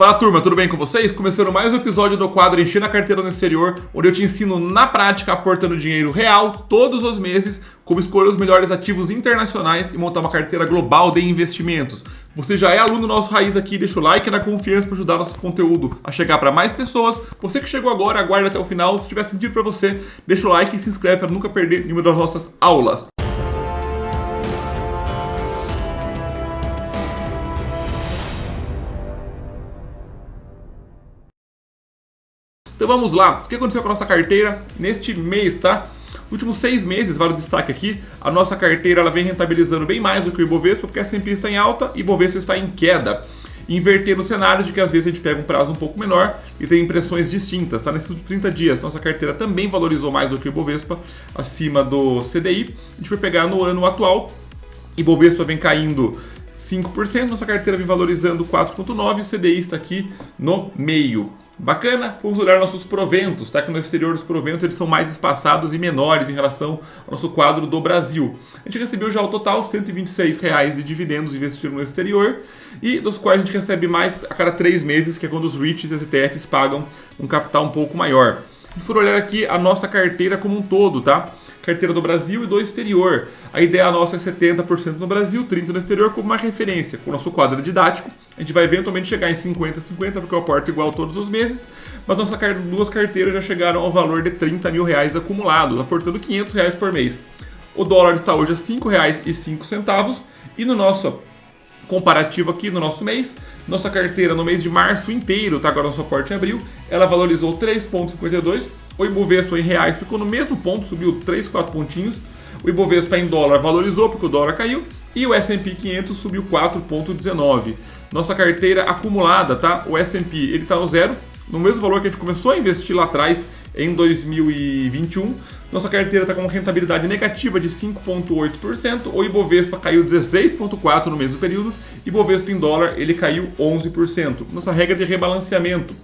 Fala turma, tudo bem com vocês? Começando mais um episódio do quadro Enchendo a Carteira no Exterior, onde eu te ensino na prática, aportando dinheiro real todos os meses, como escolher os melhores ativos internacionais e montar uma carteira global de investimentos. Você já é aluno nosso raiz aqui, deixa o like na confiança para ajudar nosso conteúdo a chegar para mais pessoas. Você que chegou agora, aguarde até o final. Se tiver sentido para você, deixa o like e se inscreve para nunca perder nenhuma das nossas aulas. Então vamos lá, o que aconteceu com a nossa carteira neste mês, tá? Últimos 6 meses, vale o destaque aqui, a nossa carteira ela vem rentabilizando bem mais do que o Ibovespa, porque a S&P está em alta e o Ibovespa está em queda. Invertendo o cenário de que às vezes a gente pega um prazo um pouco menor e tem impressões distintas, tá? Nesses 30 dias, nossa carteira também valorizou mais do que o Ibovespa, acima do CDI. A gente foi pegar no ano atual, Ibovespa vem caindo 5%, nossa carteira vem valorizando 4,9% e o CDI está aqui no meio. Bacana? Vamos olhar nossos proventos, tá? Que no exterior os proventos eles são mais espaçados e menores em relação ao nosso quadro do Brasil. A gente recebeu já o total R$ 126,00 de dividendos investidos no exterior e dos quais a gente recebe mais a cada 3 meses, que é quando os REITs e as ETFs pagam um capital um pouco maior. Se for olhar aqui a nossa carteira como um todo, tá? Carteira do Brasil e do exterior. A ideia nossa é 70% no Brasil, 30% no exterior, como uma referência. Com o nosso quadro didático, a gente vai eventualmente chegar em 50-50, porque eu aporto igual todos os meses, mas nossas duas carteiras já chegaram ao valor de R$30.000 acumulados, aportando R$500 por mês. O dólar está hoje a R$ 5,05 e no nosso comparativo aqui no nosso mês, nossa carteira no mês de março inteiro, tá? Agora nosso aporte em abril, ela valorizou 3,52. O Ibovespa em reais ficou no mesmo ponto, subiu 3, 4 pontinhos. O Ibovespa em dólar valorizou porque o dólar caiu. E o S&P 500 subiu 4,19. Nossa carteira acumulada, tá? O S&P ele está no zero, no mesmo valor que a gente começou a investir lá atrás em 2021. Nossa carteira está com uma rentabilidade negativa de 5,8%. O Ibovespa caiu 16,4% no mesmo período. Ibovespa em dólar ele caiu 11%. Nossa regra de rebalanceamento.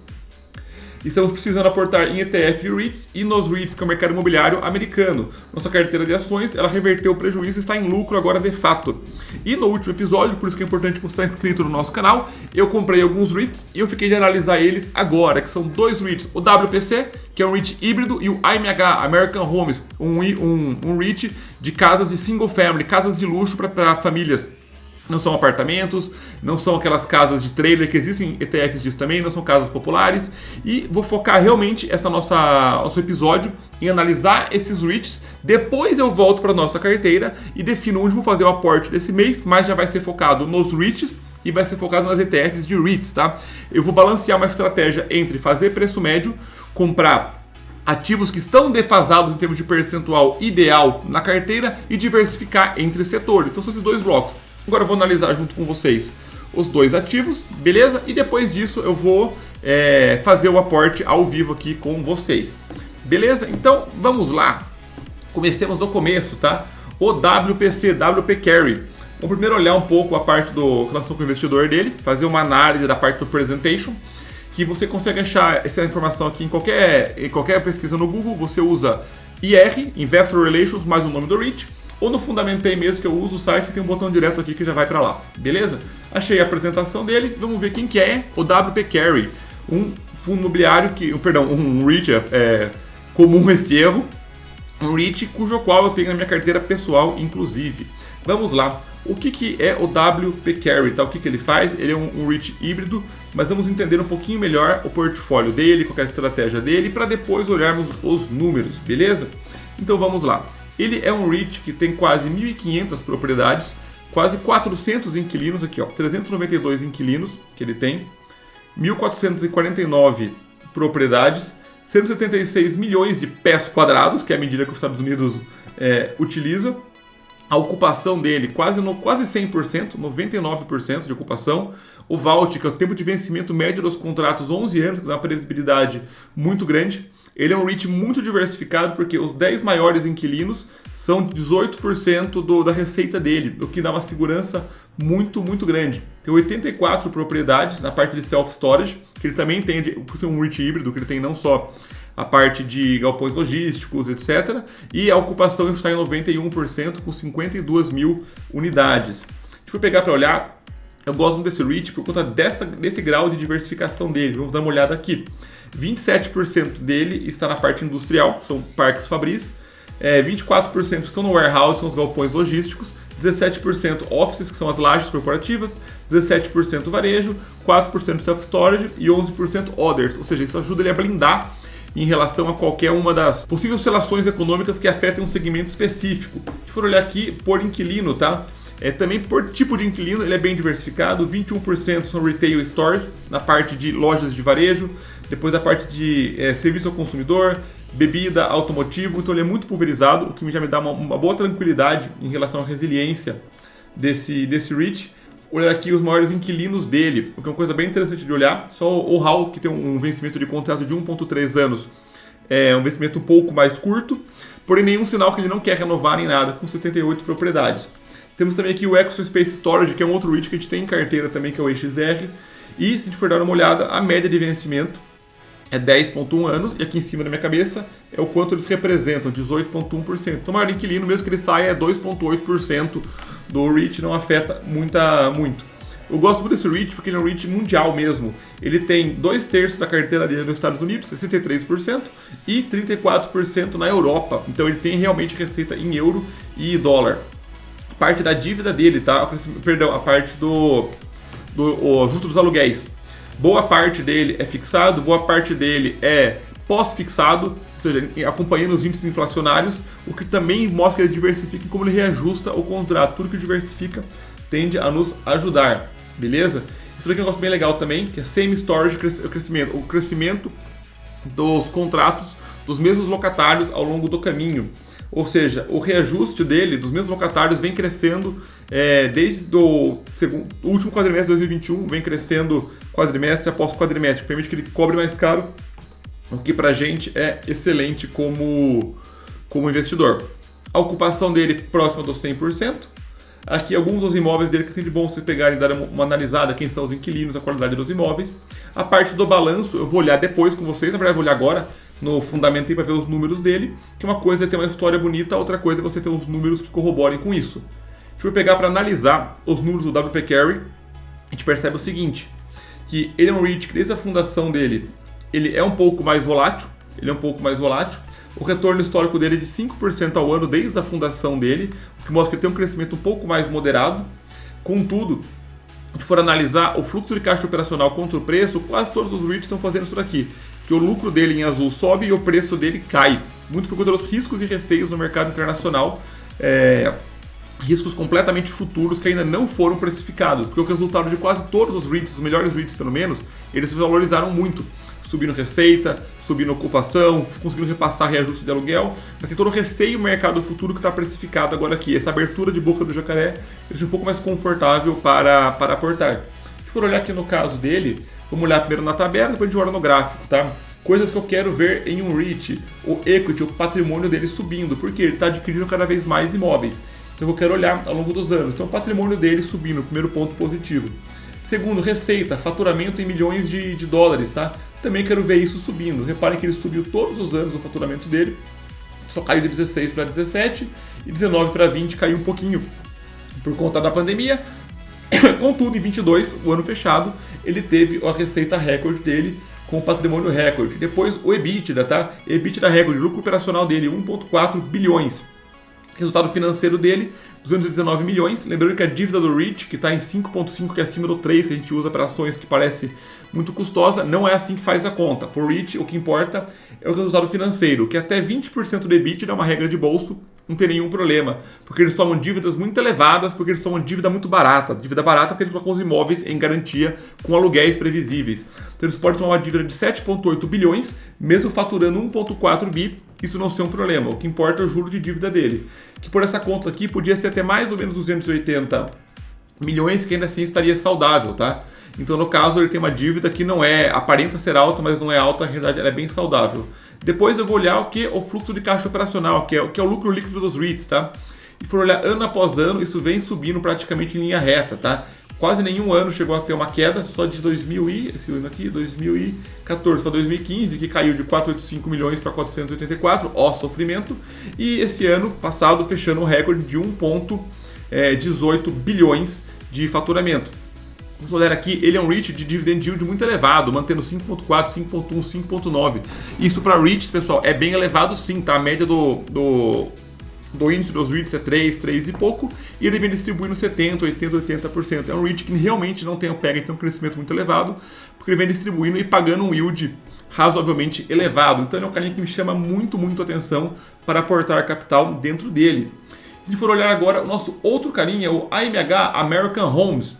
Estamos precisando aportar em ETF e REITs e nos REITs, que é o mercado imobiliário americano. Nossa carteira de ações, ela reverteu o prejuízo e está em lucro agora de fato. E no último episódio, por isso que é importante você estar inscrito no nosso canal, eu comprei alguns REITs e eu fiquei de analisar eles agora, que são 2 REITs. O WPC, que é um REIT híbrido, e o AMH, American Homes, um REIT de casas de single family, casas de luxo para famílias. Não são apartamentos, não são aquelas casas de trailer que existem ETFs disso também, não são casas populares. E vou focar realmente nosso episódio em analisar esses REITs. Depois eu volto para a nossa carteira e defino onde vou fazer o aporte desse mês, mas já vai ser focado nos REITs e vai ser focado nas ETFs de REITs, tá? Eu vou balancear uma estratégia entre fazer preço médio, comprar ativos que estão defasados em termos de percentual ideal na carteira e diversificar entre setores. Então são esses 2 blocos. Agora eu vou analisar junto com vocês os 2 ativos, beleza? E depois disso eu vou fazer o aporte ao vivo aqui com vocês. Beleza? Então vamos lá. Comecemos do começo, tá? O WPC, WP Carry. Vamos primeiro olhar um pouco a parte do relação com o investidor dele, fazer uma análise da parte do presentation, que você consegue achar essa informação aqui em qualquer pesquisa no Google. Você usa IR, Investor Relations, mais o nome do REIT. Ou no Fundamentei mesmo, que eu uso o site, tem um botão direto aqui que já vai para lá, beleza? Achei a apresentação dele, vamos ver quem que é o WP Carry, um fundo imobiliário, um REIT, comum esse erro, um REIT cujo qual eu tenho na minha carteira pessoal, inclusive. Vamos lá, o que é o WP Carry, tá? O que ele faz? Ele é um REIT híbrido, mas vamos entender um pouquinho melhor o portfólio dele, qual é a estratégia dele, para depois olharmos os números, beleza? Então vamos lá. Ele é um REIT que tem quase 1.500 propriedades, quase 400 inquilinos, aqui ó, 392 inquilinos que ele tem, 1.449 propriedades, 176 milhões de pés quadrados, que é a medida que os Estados Unidos utiliza. A ocupação dele quase 100%, 99% de ocupação. O VALT, que é o tempo de vencimento médio dos contratos, 11 anos, que dá uma previsibilidade muito grande. Ele é um REIT muito diversificado porque os 10 maiores inquilinos são 18% da receita dele, o que dá uma segurança muito, muito grande. Tem 84 propriedades na parte de self-storage, que ele também tem, por ser um REIT híbrido, que ele tem não só a parte de galpões logísticos, etc. E a ocupação está em 91%, com 52 mil unidades. A gente vai pegar para olhar Eu gosto muito desse REIT por conta desse grau de diversificação dele. Vamos dar uma olhada aqui. 27% dele está na parte industrial, são parques fabris. 24% estão no warehouse, são os galpões logísticos. 17% offices, que são as lajes corporativas. 17% varejo. 4% self-storage e 11% others. Ou seja, isso ajuda ele a blindar em relação a qualquer uma das possíveis oscilações econômicas que afetem um segmento específico. Se for olhar aqui por inquilino, tá? Também por tipo de inquilino, ele é bem diversificado. 21% são retail stores, na parte de lojas de varejo. Depois a parte de serviço ao consumidor, bebida, automotivo. Então ele é muito pulverizado, o que já me dá uma boa tranquilidade em relação à resiliência desse REIT. Olhar aqui os maiores inquilinos dele, o que é uma coisa bem interessante de olhar. Só o HAL, que tem um vencimento de contrato de 1,3 anos, é um vencimento um pouco mais curto, porém nenhum sinal que ele não quer renovar nem nada, com 78 propriedades. Temos também aqui o Extra Space Storage, que é um outro REIT que a gente tem em carteira também, que é o EXR. E se a gente for dar uma olhada, a média de vencimento é 10,1 anos, e aqui em cima da minha cabeça é o quanto eles representam, 18,1%. Então o maior inquilino, mesmo que ele saia, é 2,8% do REIT, não afeta muito. Eu gosto muito desse REIT porque ele é um REIT mundial mesmo. Ele tem 2/3 da carteira dele nos Estados Unidos, 63%, e 34% na Europa. Então ele tem realmente receita em euro e dólar. A parte da dívida dele, tá? A parte do ajuste dos aluguéis. Boa parte dele é fixado, boa parte dele é pós-fixado, ou seja, acompanhando os índices inflacionários, o que também mostra que ele diversifica e como ele reajusta o contrato. Tudo que diversifica tende a nos ajudar, beleza? Isso daqui é um negócio bem legal também, que é semi-storage, o crescimento dos contratos dos mesmos locatários ao longo do caminho. Ou seja, o reajuste dele, dos mesmos locatários, vem crescendo desde o último quadrimestre de 2021, vem crescendo quadrimestre após quadrimestre, que permite que ele cobre mais caro, o que pra gente é excelente como investidor. A ocupação dele próxima dos 100%. Aqui alguns dos imóveis dele que é sempre bom vocês pegarem e dar uma analisada, quem são os inquilinos, a qualidade dos imóveis. A parte do balanço eu vou olhar depois com vocês, na verdade eu vou olhar agora no fundamento para ver os números dele, que uma coisa é ter uma história bonita, a outra coisa é você ter os números que corroborem com isso. Se eu pegar para analisar os números do WP Carry, a gente percebe o seguinte, que ele é um REIT que desde a fundação dele, ele é um pouco mais volátil, o retorno histórico dele é de 5% ao ano desde a fundação dele, o que mostra que ele tem um crescimento um pouco mais moderado. Contudo, se a gente for analisar o fluxo de caixa operacional contra o preço, quase todos os REITs estão fazendo isso daqui, que o lucro dele em azul sobe e o preço dele cai, muito por conta dos riscos e receios no mercado internacional, riscos completamente futuros que ainda não foram precificados, porque o resultado de quase todos os REITs, os melhores REITs pelo menos, eles se valorizaram muito, subindo receita, subindo ocupação, conseguindo repassar reajuste de aluguel, mas tem todo o receio no mercado futuro que está precificado agora aqui. Essa abertura de boca do jacaré deixa um pouco mais confortável para aportar. Se for olhar aqui no caso dele, vamos olhar primeiro na tabela, depois a gente olha no gráfico, tá? Coisas que eu quero ver em um REIT, o equity, o patrimônio dele subindo, porque ele está adquirindo cada vez mais imóveis. Então eu quero olhar ao longo dos anos. Então o patrimônio dele subindo, primeiro ponto positivo. Segundo, receita, faturamento em milhões de dólares, tá? Também quero ver isso subindo. Reparem que ele subiu todos os anos o faturamento dele, só caiu de 16 para 17 e 19 para 20 caiu um pouquinho por conta da pandemia. Contudo, em 22, o ano fechado, ele teve a receita recorde dele com o patrimônio recorde. Depois o EBITDA, tá? EBITDA recorde, lucro operacional dele, 1,4 bilhões. Resultado financeiro dele, 219 milhões. Lembrando que a dívida do REIT, que está em 5,5, que é acima do 3, que a gente usa para ações que parece muito custosa, não é assim que faz a conta. Por REIT, o que importa é o resultado financeiro, que até 20% do EBITDA é uma regra de bolso, não tem nenhum problema, porque eles tomam dívidas muito elevadas, porque eles tomam dívida muito barata. Dívida barata porque eles colocam os imóveis em garantia com aluguéis previsíveis. Então eles podem tomar uma dívida de 7,8 bilhões, mesmo faturando 1,4 bi, isso não ser um problema. O que importa é o juro de dívida dele, que por essa conta aqui podia ser até mais ou menos 280 milhões, que ainda assim estaria saudável, tá? Então no caso ele tem uma dívida que não é, aparenta ser alta, mas não é alta, na realidade ela é bem saudável. Depois eu vou olhar o fluxo de caixa operacional, que é o lucro líquido dos REITs, tá? E for olhar ano após ano, isso vem subindo praticamente em linha reta, tá? Quase nenhum ano chegou a ter uma queda, só de 2014 para 2015, que caiu de 485 milhões para 484, ó sofrimento. E esse ano passado fechando um recorde de 1,18 bilhões de faturamento. Vamos olhar aqui, ele é um REIT de dividend yield muito elevado, mantendo 5.4, 5.1, 5.9. Isso para REITs, pessoal, é bem elevado sim, tá? A média do índice dos REITs é 3 e pouco, e ele vem distribuindo 70, 80, 80%. É um REIT que realmente não tem um crescimento muito elevado, porque ele vem distribuindo e pagando um yield razoavelmente elevado. Então ele é um carinha que me chama muito atenção para aportar capital dentro dele. Se for olhar agora, o nosso outro carinha é o AMH, American Homes,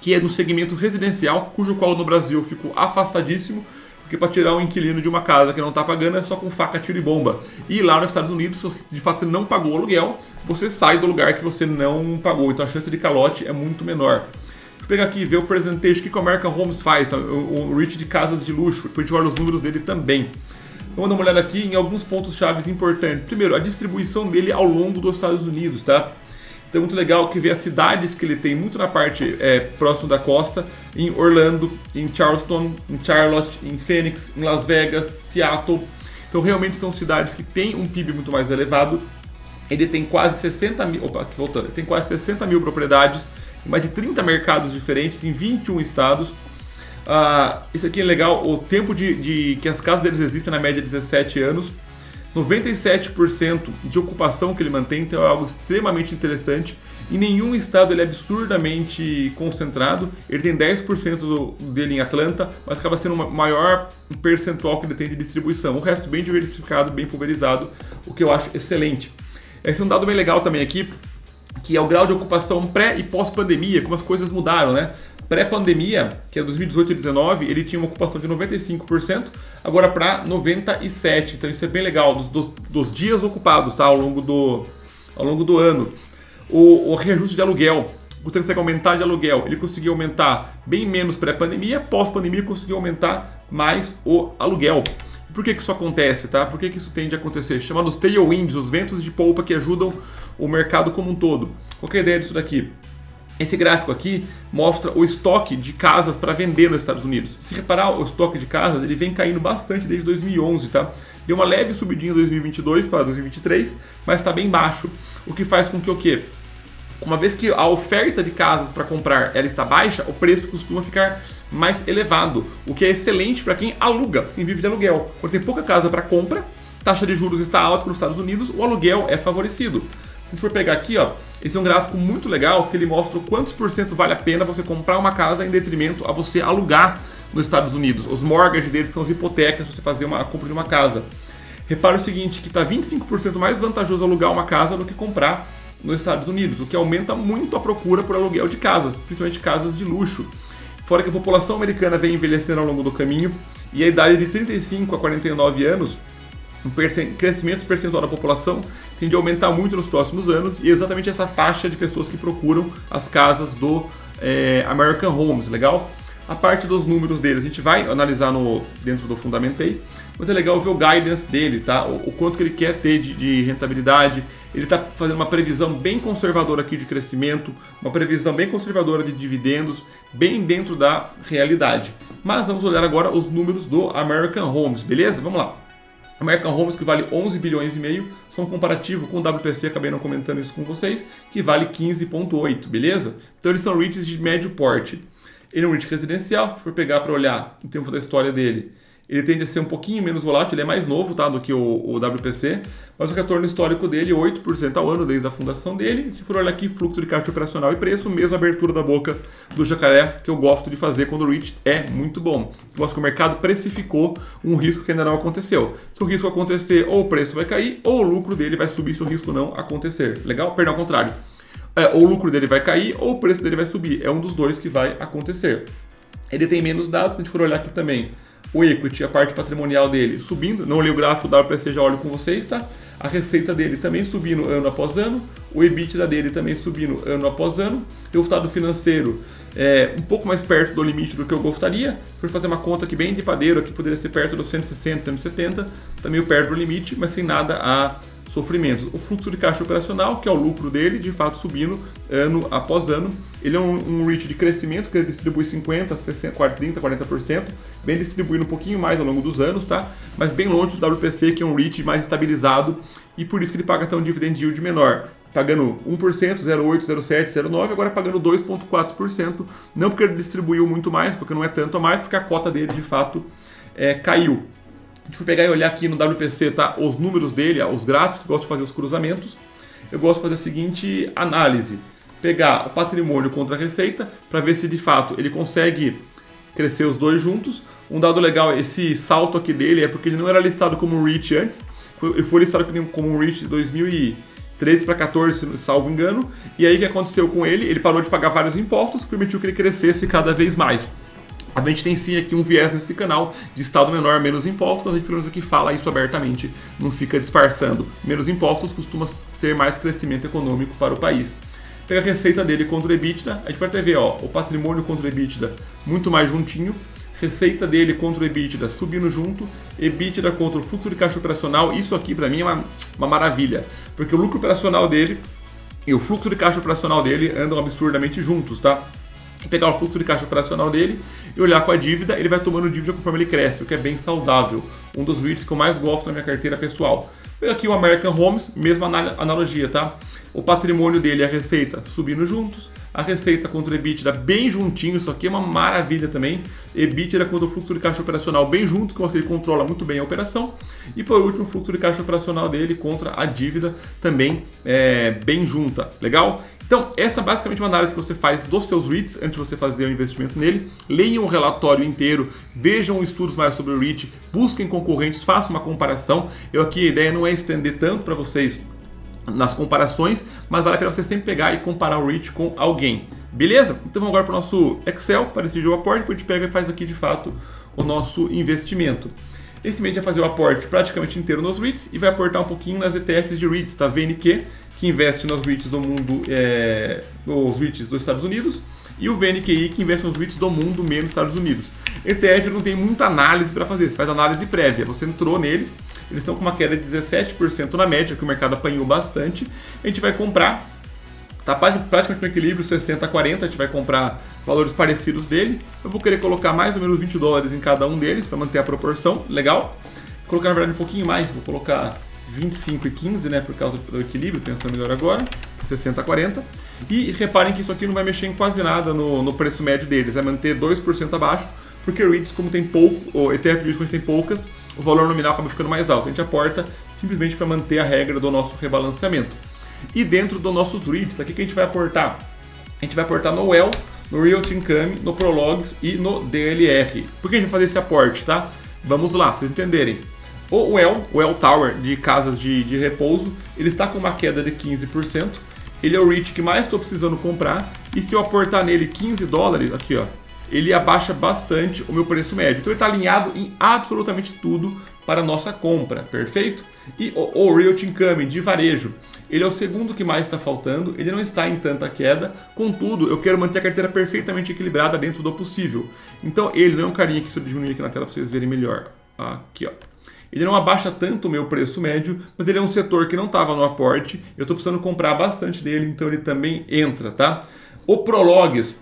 que é do segmento residencial, cujo qual no Brasil eu fico afastadíssimo, porque para tirar um inquilino de uma casa que não está pagando é só com faca, tiro e bomba. E lá nos Estados Unidos, se de fato você não pagou o aluguel, você sai do lugar que você não pagou. Então a chance de calote é muito menor. Deixa eu pegar aqui e ver o presentation que o American Homes faz, tá? O REIT de casas de luxo. Depois a gente olha os números dele também. Vamos dar uma olhada aqui em alguns pontos chaves importantes. Primeiro, a distribuição dele ao longo dos Estados Unidos, tá? Então é muito legal que vê as cidades que ele tem muito na parte próximo da costa, em Orlando, em Charleston, em Charlotte, em Phoenix, em Las Vegas, Seattle. Então realmente são cidades que têm um PIB muito mais elevado. Ele tem quase 60 mil, tem quase 60 mil propriedades, em mais de 30 mercados diferentes, em 21 estados. Isso aqui é legal, o tempo que as casas deles existem na média 17 anos. 97% de ocupação que ele mantém, então é algo extremamente interessante. Em nenhum estado ele é absurdamente concentrado. Ele tem 10% dele em Atlanta, mas acaba sendo o maior percentual que ele tem de distribuição. O resto bem diversificado, bem pulverizado, o que eu acho excelente. Esse é um dado bem legal também aqui, que é o grau de ocupação pré e pós-pandemia, como as coisas mudaram, né? Pré-pandemia, que é 2018 e 2019, ele tinha uma ocupação de 95%, agora para 97%. Então isso é bem legal, dos dias ocupados, tá? Ao longo do ano. O reajuste de aluguel, o tanto que você aumentar de aluguel, ele conseguiu aumentar bem menos pré-pandemia, pós-pandemia conseguiu aumentar mais o aluguel. Por que isso acontece, tá? Por que isso tende a acontecer? Chamados tailwinds, os ventos de polpa que ajudam o mercado como um todo. Qual que é a ideia disso daqui? Esse gráfico aqui mostra o estoque de casas para vender nos Estados Unidos. Se reparar, o estoque de casas ele vem caindo bastante desde 2011, tá? Deu uma leve subidinha em 2022 para 2023, mas está bem baixo, o que faz com que o quê? Uma vez que a oferta de casas para comprar ela está baixa, o preço costuma ficar mais elevado, o que é excelente para quem aluga, quem vive de aluguel. Quando tem pouca casa para compra, taxa de juros está alta nos Estados Unidos, o aluguel é favorecido. Se a gente for pegar aqui, ó, esse é um gráfico muito legal que ele mostra o quantos por cento vale a pena você comprar uma casa em detrimento a você alugar nos Estados Unidos. Os mortgages deles são as hipotecas para você fazer uma compra de uma casa. Repara o seguinte, que está 25% mais vantajoso alugar uma casa do que comprar nos Estados Unidos, o que aumenta muito a procura por aluguel de casas, principalmente casas de luxo. Fora que a população americana vem envelhecendo ao longo do caminho e a idade de 35 a 49 anos, o crescimento percentual da população tende a aumentar muito nos próximos anos e é exatamente essa faixa de pessoas que procuram as casas do American Homes, legal? A parte dos números deles a gente vai analisar dentro do Fundamentei, mas é legal ver o guidance dele, tá? O quanto que ele quer ter de rentabilidade. Ele está fazendo uma previsão bem conservadora aqui de crescimento, uma previsão bem conservadora de dividendos, bem dentro da realidade. Mas vamos olhar agora os números do American Homes, beleza? Vamos lá. American Homes, que vale 11 bilhões e meio, só um comparativo com o WPC, acabei não comentando isso com vocês, que vale 15,8, beleza? Então eles são REITs de médio porte. Ele é um REIT residencial, se for pegar para olhar em termos da história dele, ele tende a ser um pouquinho menos volátil, ele é mais novo, tá, do que o WPC, mas o retorno histórico dele é 8% ao ano desde a fundação dele. Se for olhar aqui, fluxo de caixa operacional e preço, mesmo a abertura da boca do jacaré, que eu gosto de fazer quando o REIT é muito bom. Eu gosto que o mercado precificou um risco que ainda não aconteceu. Se o risco acontecer, ou o preço vai cair, ou o lucro dele vai subir se o risco não acontecer. Legal? Perdão, ao contrário. Ou o lucro dele vai cair, ou o preço dele vai subir. É um dos dois que vai acontecer. Ele tem menos dados, se a gente for olhar aqui também. O equity, a parte patrimonial dele subindo, não olhei o gráfico da WPC, já olho com vocês, tá? A receita dele também subindo ano após ano, o EBITDA dele também subindo ano após ano, o resultado financeiro um pouco mais perto do limite do que eu gostaria. Se for fazer uma conta aqui bem de padeiro, aqui poderia ser perto dos 160, 170, também perto do limite, mas sem nada a sofrimentos. O fluxo de caixa operacional, que é o lucro dele, de fato subindo ano após ano. Ele é um REIT de crescimento, que ele distribui 50%, 60%, 30%, 40%, bem distribuindo um pouquinho mais ao longo dos anos, tá? Mas bem longe do WPC, que é um REIT mais estabilizado, e por isso que ele paga até um dividend yield menor. pagando 1%, 0,8%, 0,7%, 0,9%, agora pagando 2,4%. Não porque ele distribuiu muito mais, porque não é tanto a mais, porque a cota dele de fato caiu. A gente for pegar e olhar aqui no WPC, tá? Os números dele, os gráficos, eu gosto de fazer os cruzamentos. Eu gosto de fazer a seguinte análise: pegar o patrimônio contra a receita, para ver se de fato ele consegue crescer os dois juntos. Um dado legal, esse salto aqui dele é porque ele não era listado como REIT antes, ele foi listado como REIT de 2013 para 2014, salvo engano, e aí o que aconteceu com ele? Ele parou de pagar vários impostos, permitiu que ele crescesse cada vez mais. A gente tem sim aqui um viés nesse canal de estado menor, menos impostos, a gente pelo menos aqui fala isso abertamente, não fica disfarçando. Menos impostos costuma ser mais crescimento econômico para o país. Pega a receita dele contra o EBITDA, a gente pode até ver o patrimônio contra o EBITDA muito mais juntinho, receita dele contra o EBITDA subindo junto, EBITDA contra o fluxo de caixa operacional. Isso aqui para mim é uma maravilha, porque o lucro operacional dele e o fluxo de caixa operacional dele andam absurdamente juntos, tá? Pegar o fluxo de caixa operacional dele e olhar com a dívida, ele vai tomando dívida conforme ele cresce, o que é bem saudável. Um dos REITs que eu mais gosto na minha carteira pessoal. Pega aqui o American Homes, mesma analogia, tá? O patrimônio dele e a receita subindo juntos, a receita contra o EBITDA bem juntinho, isso aqui é uma maravilha também. EBITDA contra o fluxo de caixa operacional bem junto, que ele controla muito bem a operação. E por último, o fluxo de caixa operacional dele contra a dívida também bem junta. Legal? Então, essa é basicamente uma análise que você faz dos seus REITs antes de você fazer o investimento nele. Leiam o relatório inteiro, vejam estudos mais sobre o REIT, busquem concorrentes, façam uma comparação. A ideia não é estender tanto para vocês nas comparações, mas vale a pena vocês sempre pegar e comparar o REIT com alguém. Beleza? Então vamos agora para o nosso Excel para decidir o aporte, depois a gente pega e faz aqui de fato o nosso investimento. Esse mês vai fazer o aporte praticamente inteiro nos REITs e vai aportar um pouquinho nas ETFs de REITs, tá? VNQ, que investe nos REITs do mundo, nos REITs dos Estados Unidos, e o VNQI, que investe nos REITs do mundo menos Estados Unidos. ETF não tem muita análise para fazer, você faz análise prévia, você entrou neles, eles estão com uma queda de 17% na média, que o mercado apanhou bastante, a gente vai comprar, tá praticamente no equilíbrio 60-40, a gente vai comprar valores parecidos dele, eu vou querer colocar mais ou menos 20 dólares em cada um deles, para manter a proporção, legal? Vou colocar na verdade um pouquinho mais, vou colocar 25 e 15, né, por causa do equilíbrio, pensando melhor agora, 60-40. E reparem que isso aqui não vai mexer em quase nada no preço médio deles, vai manter 2% abaixo, porque REITs, como tem pouco, ou ETF de REITs, como tem poucas, o valor nominal acaba ficando mais alto. A gente aporta simplesmente para manter a regra do nosso rebalanceamento. E dentro dos nossos REITs, aqui que a gente vai aportar? A gente vai aportar no WELL, no Realty Income, no Prologues e no DLR. Por que a gente vai fazer esse aporte, tá? Vamos lá, pra vocês entenderem. O WELL Tower de casas de repouso, ele está com uma queda de 15%. Ele é o REIT que mais estou precisando comprar. E se eu aportar nele 15 dólares, aqui ó, ele abaixa bastante o meu preço médio. Então ele está alinhado em absolutamente tudo para a nossa compra, perfeito? E o Realty Income de varejo, ele é o segundo que mais está faltando, ele não está em tanta queda, contudo, eu quero manter a carteira perfeitamente equilibrada dentro do possível. Então ele não é um carinha que, se eu diminuir aqui na tela para vocês verem melhor, aqui ó. Ele não abaixa tanto o meu preço médio, mas ele é um setor que não estava no aporte, eu estou precisando comprar bastante dele, então ele também entra, tá? O Prologues,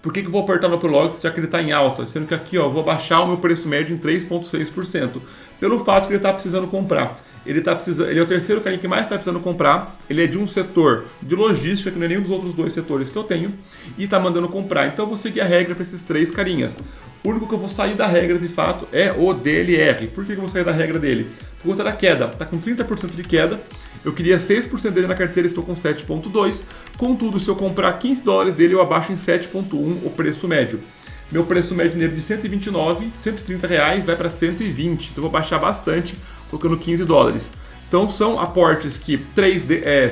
por que eu vou aportar no Prologues, já que ele está em alta? Sendo que aqui ó, eu vou baixar o meu preço médio em 3,6%, pelo fato que ele está precisando comprar. Ele é o terceiro carinha que mais está precisando comprar, ele é de um setor de logística, que não é nenhum dos outros dois setores que eu tenho, e está mandando comprar. Então eu vou seguir a regra para esses três carinhas. O único que eu vou sair da regra de fato é o DLR. Por que eu vou sair da regra dele? Por conta da queda. Está com 30% de queda. Eu queria 6% dele na carteira, estou com 7,2%. Contudo, se eu comprar 15 dólares dele, eu abaixo em 7,1% o preço médio. Meu preço médio nele de 129, 130 reais vai para 120. Então eu vou baixar bastante, colocando 15 dólares. Então são aportes que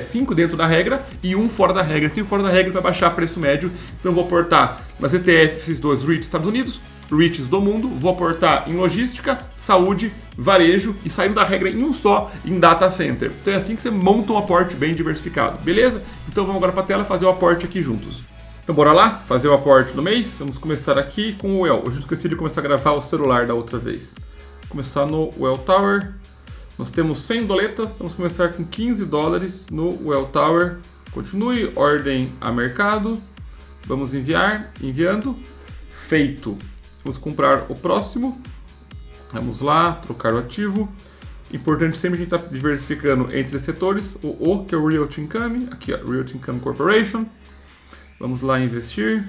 5 dentro da regra e 1 fora da regra. 5 fora da regra vai baixar preço médio. Então eu vou aportar nas ETFs, esses dois REITs dos Estados Unidos, REITs do mundo, vou aportar em logística, saúde, varejo e saindo da regra em um só, em data center. Então é assim que você monta um aporte bem diversificado, beleza? Então vamos agora para a tela fazer o aporte aqui juntos. Então bora lá, fazer o aporte do mês. Vamos começar aqui com o WELL. Hoje eu esqueci de começar a gravar o celular da outra vez. Vou começar no WELL Tower. Nós temos 100 doletas, vamos começar com 15 dólares no WELL Tower. Continue, ordem a mercado. Vamos enviando. Feito. Vamos comprar o próximo. Vamos lá, trocar o ativo. Importante sempre a gente estar diversificando entre setores. O que é o Realty Income, aqui ó, Realty Income Corporation. Vamos lá investir.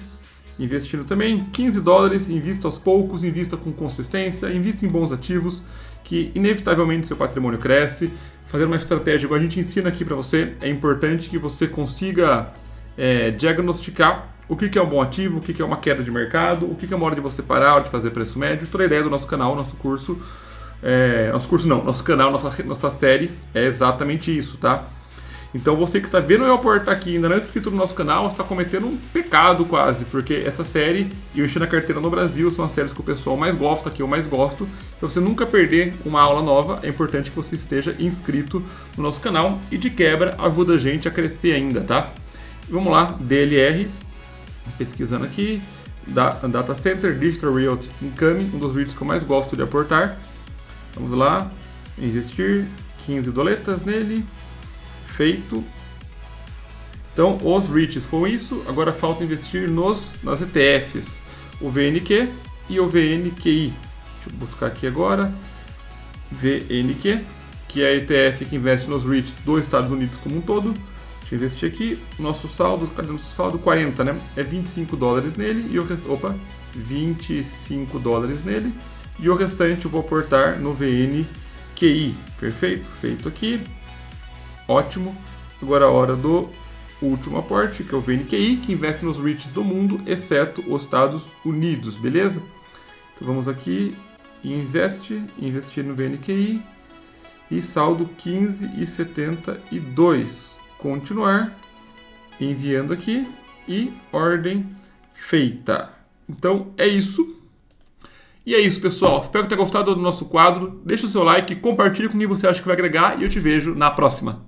Investindo também $15, invista aos poucos, invista com consistência, invista em bons ativos, que inevitavelmente seu patrimônio cresce. Fazer uma estratégia igual a gente ensina aqui para você, é importante que você consiga diagnosticar o que é um bom ativo, o que é uma queda de mercado, o que é uma hora de você parar, hora de fazer preço médio. Toda a ideia do nosso canal, nosso canal, nossa série é exatamente isso, tá? Então você que está vendo eu aportar aqui ainda não é inscrito no nosso canal, está cometendo um pecado quase, porque essa série e o Investir na Carteira no Brasil são as séries que o pessoal mais gosta, que eu mais gosto. Para você nunca perder uma aula nova, é importante que você esteja inscrito no nosso canal e de quebra ajuda a gente a crescer ainda, tá? Vamos lá, DLR, pesquisando aqui, Data Center, Digital Realty Income, um dos REITs que eu mais gosto de aportar. Vamos lá, investir, $15 nele. Feito. Então, os REITs foram isso. Agora falta investir nas ETFs. O VNQ e o VNQI. Deixa eu buscar aqui agora. VNQ, que é a ETF que investe nos REITs dos Estados Unidos como um todo. Deixa eu investir aqui. Nosso saldo, cadê nosso saldo? 40, né? É $25 nele. E $25 nele. E o restante eu vou aportar no VNQI. Perfeito? Feito aqui. Ótimo. Agora a hora do último aporte, que é o VNQI, que investe nos REITs do mundo, exceto os Estados Unidos, beleza? Então vamos aqui, investir no VNQI e saldo 15,72. Continuar, enviando aqui e ordem feita. Então é isso. E é isso, pessoal. Espero que tenha gostado do nosso quadro. Deixa o seu like, compartilhe com quem você acha que vai agregar e eu te vejo na próxima.